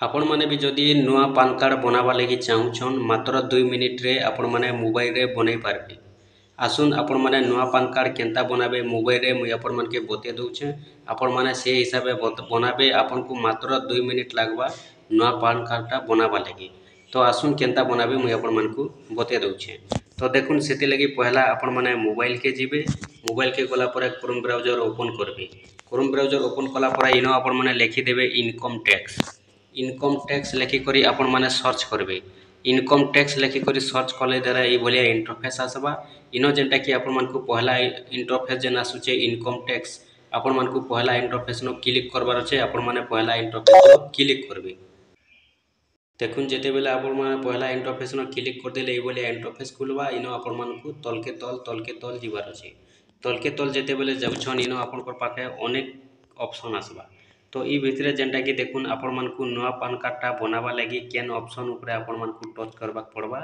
आपण माने भी जदि नुआ पान कार्ड बनावा लगी चाहूछन मात्र 2 मिनिट रे आपण माने मोबाइल रे बनै पारबे। आसुन आपण माने नुआ पान कार्ड केनता बनाबे मोबाइल रे मुई आपण मन के बते दउछे। आपण माने से हिसाबे बनाबे आपण को मात्र 2 मिनिट लागबा नुआ पान कार्ड टा बनावा लगी। तो आसुन केनता बनाबे मुई आपण मन को बते दउछे। तो देखुन सेति लगी पहला आपण माने मोबाइल के जिबे। मोबाइल के गला पर क्रोम ब्राउजर ओपन करबे। क्रोम ब्राउजर ओपन कला पर इनो आपण माने लिखि देबे इनकम टैक्स। इनकम टैक्स लेखिक आपण मैंने सर्च करेंगे। इनकम टैक्स लेखिक सर्च कले द्वारा ये इंटरफेस आसवा। इनो जेनटा कि आपण मन को पहला इंटरफेस जेन आसुचे इनकम टैक्स आपण मन को पहला इंटरफेस नो क्लिक करबार अच्छे। आपण मैंने पहला इंटरफेस नो क्लिक करबे। देखुन जेते बेले आपण मैंने पहला इंटरफेस नो क्लिक कर देले ये इंटरफेस खुलवा। इनो आपण मन को तल के तल जीवार अच्छे। तल के तल जेते बेले जाउछन इनो आपण पाखे अनेक ऑप्शन आसवा। तो ई भितरे जेनटा कि देखुन आपण मन को नुआ पान कार्ड टा बनावा लगी केन ऑप्शन ऊपर आपण मन को टच करबा पड़वा।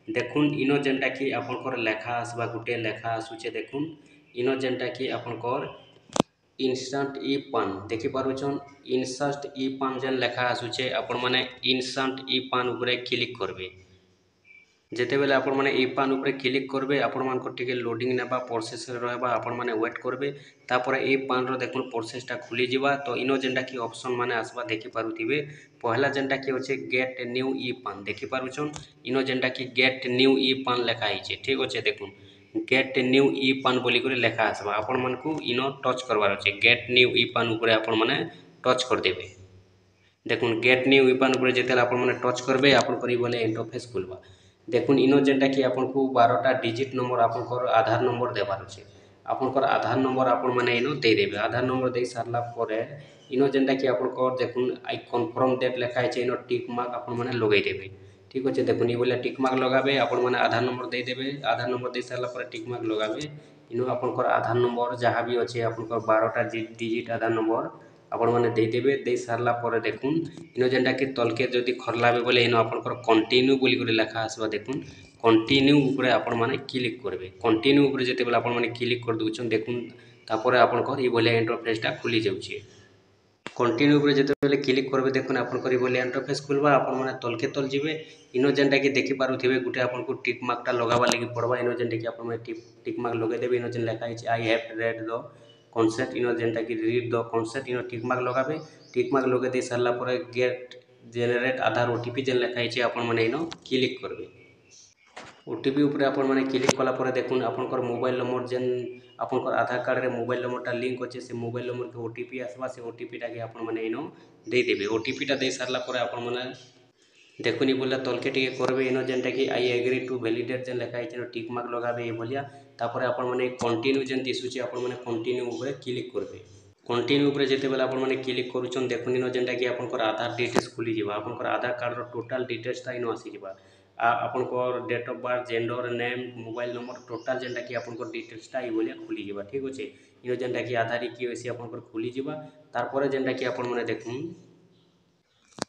देखुन इनो जेनटा कि आपनकर लेखा आसवा गुटे लेखा आसुचे। देखुन इनो जेनटा कि आपनकर इंस्टेंट ई पान देखि पारुछन। इंस्टेंट ई पान जेन लेखा आसुचे आपण माने इंस्टेंट ई पान ऊपर क्लिक करबे। जेते बेले आपण माने ई पान ऊपर क्लिक करबे आपण मान को टिके लोडिंग नेबा प्रोसेस रे रहबा। आपण माने वेट करबे। तापर ई पान रो देखुन प्रोसेस टा खुली जिबा। तो इनो जेनटा कि ऑप्शन माने आसबा देखि पारुथिबे। पहला जेनटा कि होचे गेट न्यू ई पान देखि पारुछन। इनो जेनटा कि गेट न्यू ई पान लेखा आइचे ठीक होचे। देखुन गेट न्यू ई पान बोली करे लेखा आसबा। आपण मान को इनो टच करबार अछि। गेट न्यू ई पान ऊपर आपण माने टच कर देबे। देखुन गेट न्यू ई पान ऊपर जेतेला आपण माने टच करबे आपण करी बोले इंटरफेस खुलबा। देखुन इनो जेनटा कि आपन को 12टा डिजिट नंबर आपनकर आधार नंबर देबार अछि। आपनकर आधार नंबर आपण माने इनो दे देबे। आधार नंबर दे सारला परे इनो जेनटा कि आपनकर देखुन आई कन्फर्म डेट लेखा आइचे। इनो टिक मार्क आपण माने लगाई देबे ठीक अछि। देखुन ई बोले टिक मार्क लगाबे आपण माने आधार नंबर दे देबे। आधार नंबर दे सारला परे टिक मार्क लगाबे। इनो आपनकर आधार नंबर जहाँ भी अछि आपनकर 12टा डिजिट आधार नंबर आपण माने दे देबे। दे सारला परे देखुन इनो जेनटा कि तलके जदि खरलाबे बोले इनो आपनकर कंटिन्यू बोली करे लेखा आसबा। देखुन कंटिन्यू ऊपर आपण माने क्लिक करबे। कंटिन्यू ऊपर जेते बेले आपण माने क्लिक कर दोछन देखुन तापर आपनकर ई बोले इंटरफेस टा खुली जाउछे। कंटिन्यू ऊपर जेते बेले क्लिक करबे देखुन आपनकर ई बोले इंटरफेस खुलबा। आपण माने तलके तल जिबे। इनो जेनटा कि देखि पारुथिबे गुटे आपन को टिक मार्क टा लगावा लागि पड़बा। इनो जेनटा कि आपण माने टिक मार्क लगाइ देबे। इनो जेन लेखा आइचे I have read the concept इनो जेनटा कि रीड द कॉन्सेप्ट इनो टिक मार्क लगाबे। टिक मार्क लगे दे सारला परे गेट जेनरेट आधार ओटीपी जेन लेखा आइचे आपण माने इनो क्लिक करबे। ओटीपी ऊपर आपण माने क्लिक कला परे देखुन आपनकर मोबाइल नंबर जेन आपनकर आधार कार्ड रे मोबाइल नंबर टा लिंक अछि से मोबाइल नंबर के ओटीपी आसबा। से ओटीपी टा के आपण माने इनो दे देबे। ओटीपी टा दे सारला परे आपण माने देखुन ई बोले तलके टिके करबे। इनो जेनटा कि आई एग्री टू वैलिडेट जेन लेखा आइचे टिक मार्क लगाबे ए बोलिया। तापर आपण माने कंटिन्यू जेन दिसुचे आपण माने कंटिन्यू ऊपर क्लिक करबे। कंटिन्यू ऊपर जेते बेले आपण माने क्लिक करूछन देखुन इनो जेनटा कि आपनकर आधार डिटेल्स खुली जिबा। आपनकर आधार कार्ड रो टोटल डिटेल्स ता इनो आसी जिबा। आपनकर date of birth gender name mobile number total जेनटा कि आपनकर डिटेल्स ता ई बोलिया खुली जिबा ठीक अछि। इनो जेनटा कि आधार केवाईसी आपनकर खुली जिबा। तार परे जेनटा कि आपण माने देखुन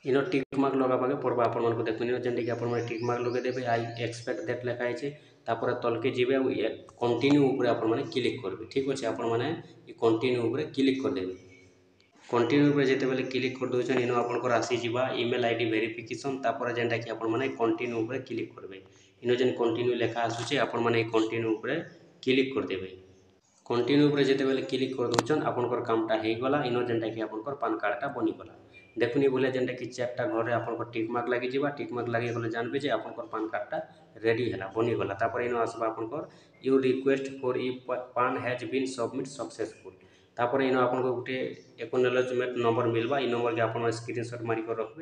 इनो टिक मार्क लगाबाके पड़बा। आपण मन को देखुन इनो जेनटा कि आपण माने टिक मार्क लगे देबे। आई एक्सपेक्ट दैट लेखा आइचे तापर तलके जिबे कंटिन्यू ऊपर आपण माने क्लिक करबे ठीक अछि। आपण माने ई कंटिन्यू ऊपर क्लिक कर देबे। कंटिन्यू ऊपर जेते बेले क्लिक कर दोछन इनो आपनकर आसी जिबा ईमेल आईडी वेरिफिकेशन। तापर जेनटा कि आपण माने कंटिन्यू ऊपर क्लिक करबे। इनो जेन कंटिन्यू लेखा आसुचे आपण माने कंटिन्यू ऊपर क्लिक कर देबे। कंटिन्यू ऊपर जेते बेले क्लिक कर दोछन आपनकर कामटा हे गला। इनो जेनटा कि आपनकर पान कार्ड टा बनि गला। देखुन ई बोले जेनटा कि चारटा घर रे आपनकर टिक मार्क लागि जिबा। टिक मार्क लागि गले जानबे जे आपनकर पान कार्ड टा रेडी हैला बनि गला। तापर इनो आसबा आपनकर योर रिक्वेस्ट फॉर ई पान हैज बीन सबमिट सक्सेसफुल। तापर इनो आपनको गुटे एक्नॉलेजमेंट नंबर मिलबा। ई नंबर के आपण स्क्रीनशॉट मारी कर रखबे।